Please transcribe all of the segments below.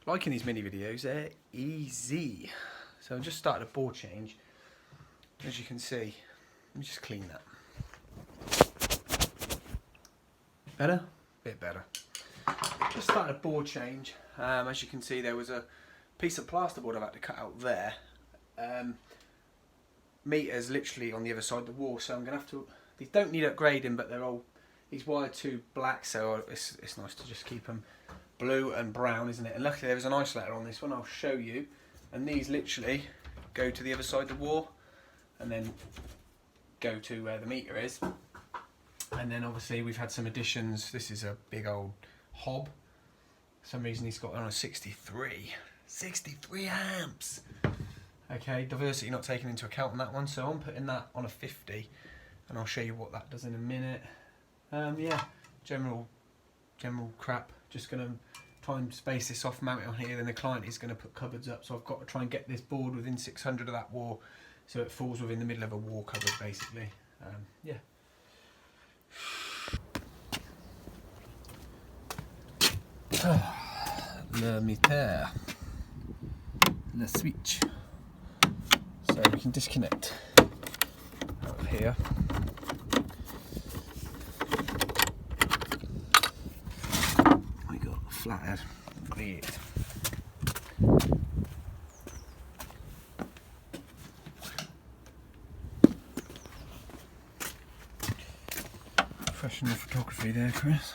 liking these mini videos, they're easy. So I just started a board change. As you can see, let me just clean that. Better? Bit better. Just started a board change. As you can see, there was a piece of plasterboard I've had to cut out there. Meters literally on the other side of the wall, so I'm gonna have to. These don't need upgrading, but they're all. These wired to black, so it's nice to just keep them blue and brown, isn't it? And luckily there was an isolator on this one. I'll show you. And these literally go to the other side of the wall, and then go to where the meter is. And then obviously we've had some additions. This is a big old hob. For some reason he's got it on a 63 amps. Okay, diversity not taken into account on that one, so I'm putting that on a 50, and I'll show you what that does in a minute. Yeah, general crap. Just gonna try and space this off, mount it on here. Then the client is gonna put cupboards up, so I've got to try and get this board within 600 of that wall, so it falls within the middle of a wall cupboard, basically. Yeah. Le meter, the switch. So we can disconnect out of here. We got a flathead. Great. Professional photography there, Chris.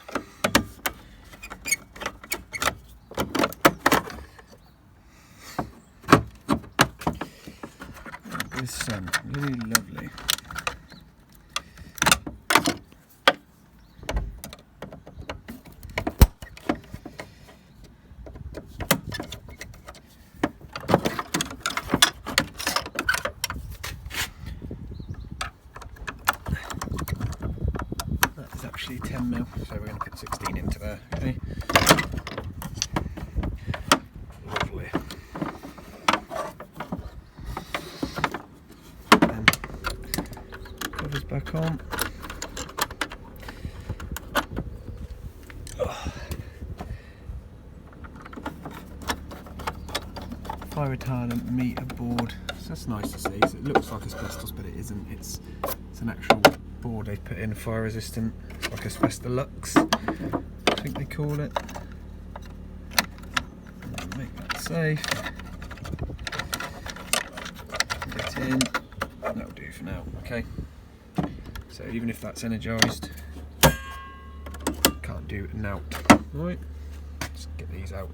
This sun, really lovely. That is actually 10mm, so we're going to put 16 into there. Okay. Lovely. Covers back on. Fire retardant meter board. So that's nice to see. So it looks like asbestos, but it isn't. It's an actual board they've put in, fire resistant. It's like Asbestolux, I think they call it. Make that safe. Get in. That'll do for now. Okay. So even if that's energised, can't do now. Right. Let's get these out.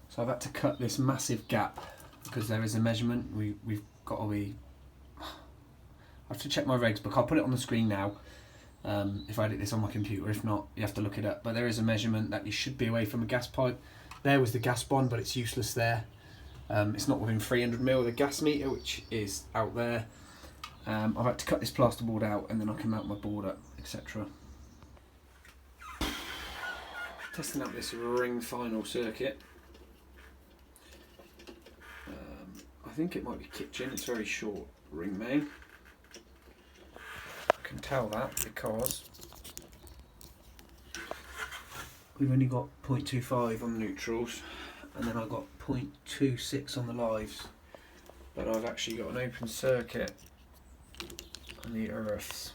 So I've had to cut this massive gap because there is a measurement. We've got to be. I have to check my regs book. I'll put it on the screen now. If I edit this on my computer, if not, you have to look it up. But there is a measurement that you should be away from a gas pipe. There was the gas bond, but it's useless there. It's not within 300mm of the gas meter, which is out there. I've had to cut this plasterboard out, and then I can mount my board up, etc. Testing out this ring final circuit. I think it might be kitchen. It's very short ring main. I can tell that because we've only got 0.25 on the neutrals, and then I've got 0.26 on the lives, but I've actually got an open circuit on the earths.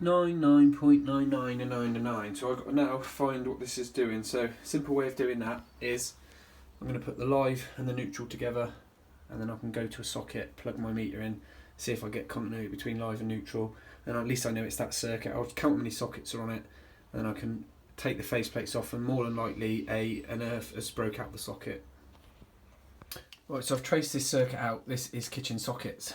.99 and 9. So I've got to now find what this is doing. So simple way of doing that is I'm going to put the live and the neutral together, and then I can go to a socket, plug my meter in, see if I get continuity between live and neutral, and at least I know it's that circuit. I'll count how many sockets are on it, and then I can take the faceplates off, and more than likely an earth has broke out the socket. Right, so I've traced this circuit out. This is kitchen sockets.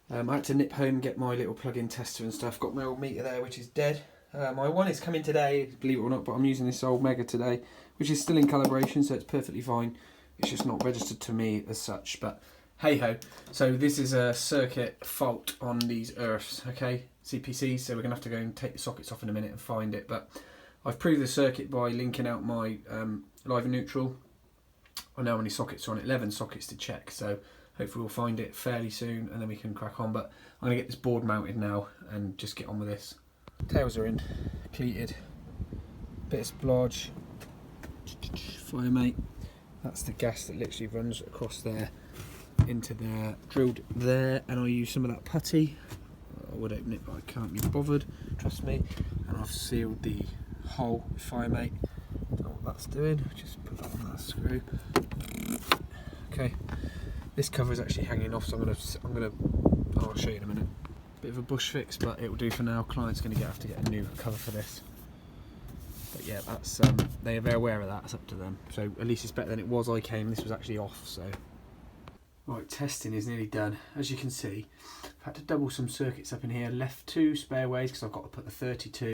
I had to nip home and get my little plug-in tester and stuff. Got my old meter there, which is dead. My one is coming today, believe it or not, but I'm using this old Mega today, which is still in calibration, so it's perfectly fine. It's just not registered to me as such, but hey ho. So this is a circuit fault on these earths, okay, CPCs, so we're going to have to go and take the sockets off in a minute and find it, but I've proved the circuit by linking out my live and neutral. I know how many sockets are on it, 11 sockets to check, so hopefully we'll find it fairly soon and then we can crack on. But I'm going to get this board mounted now and just get on with this. tails are in, cleated, bit of splodge, fire mate. That's the gas that literally runs across there into there, drilled there, and I use some of that putty. I would open it, but I can't be bothered, trust me. And I've sealed the hole with fire mate. Don't know what that's doing. Just put that on that screw. Okay, this cover is actually hanging off, so I'll show you in a minute. Bit of a bush fix, but it will do for now. Client's going to have to get a new cover for this. But yeah, that's they're aware of that. It's up to them. So at least it's better than it was. I came. This was actually off. So right, testing is nearly done. As you can see, I've had to double some circuits up in here. Left 2 spare ways because I've got to put the 32.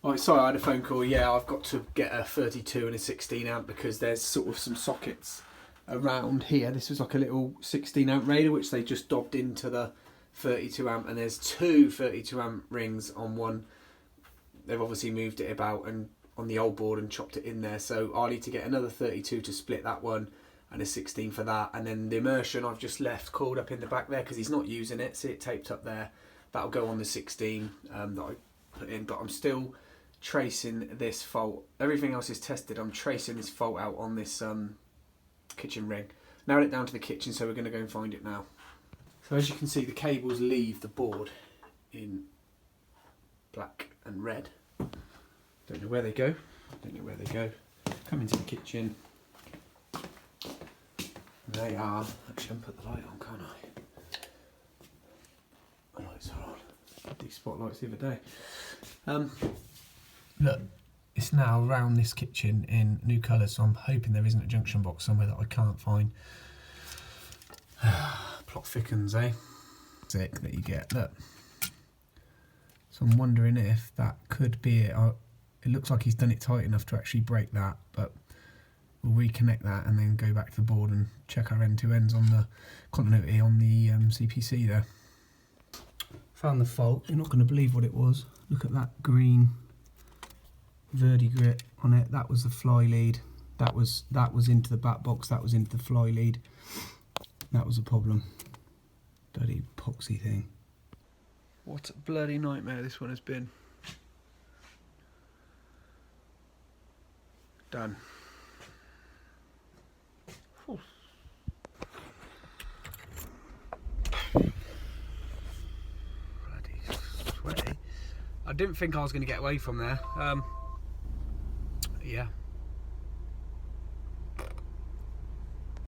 Right, sorry, I had a phone call. Yeah, I've got to get a 32 and a 16 amp because there's sort of some sockets around here. This was like a little 16 amp raider which they just dobbed into the 32 amp, and there's 2 32 amp rings on one. They've obviously moved it about and on the old board and chopped it in there, so I'll need to get another 32 to split that one and a 16 for that. And then the immersion I've just left coiled up in the back there because he's not using it. See it taped up there. That'll go on the 16 that I put in, but I'm still tracing this fault. Everything else is tested. I'm tracing this fault out on this kitchen ring. Narrowed it down to the kitchen, so we're going to go and find it now. So as you can see, the cables leave the board in black and red. Don't know where they go. Come into the kitchen. They are. Actually, I can put the light on, can't I? The lights are on. These spotlights the other day. Look, it's now around this kitchen in new colours, so I'm hoping there isn't a junction box somewhere that I can't find. Plot thickens, eh? Sick that you get. Look. So I'm wondering if that could be it. It looks like he's done it tight enough to actually break that, but we'll reconnect that and then go back to the board and check our end-to-ends on the continuity on the CPC there. Found the fault. You're not going to believe what it was. Look at that green Verdi grit on it. That was the fly lead. That was into the back box. That was into the fly lead. That was a problem. Bloody epoxy thing. What a bloody nightmare this one has been. Done. Whew. Bloody sweaty. I didn't think I was going to get away from there. Yeah.